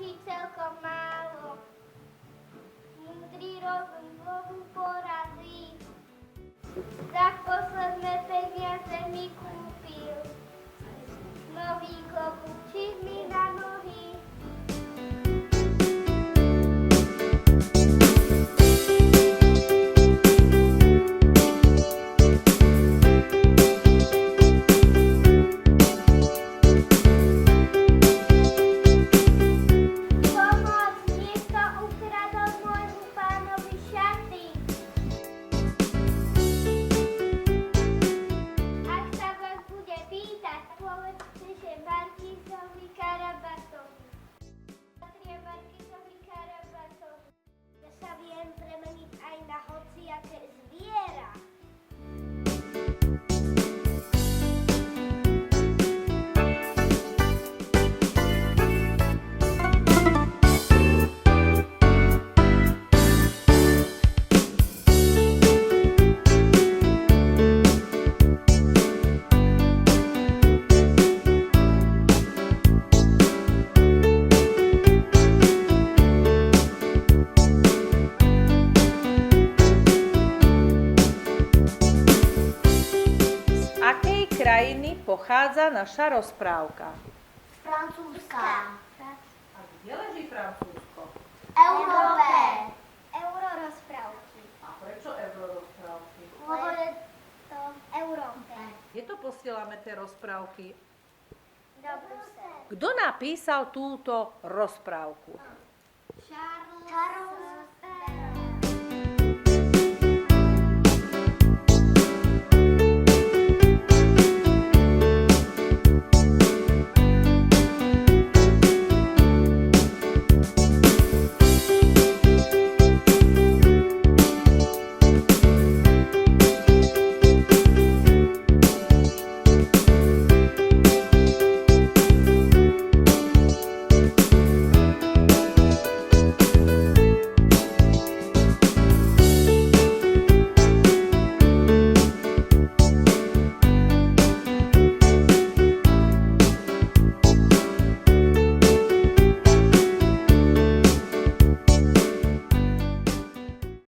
stačí celkom málo. Múdry rozum Bohu porazí. Za posledné peniaze mi kúpil nový klobúčik mi na nohy. Premeniť aj na hociaké zviera. Krajiny pochádza naša rozprávka? Francúzska. A kde leží Francúzsko? Európe. Eurorozprávky. A prečo eurorozprávky? Lebo je to v Európe. Kde to posielame tie rozprávky? Do Bruselu. Kto napísal túto rozprávku?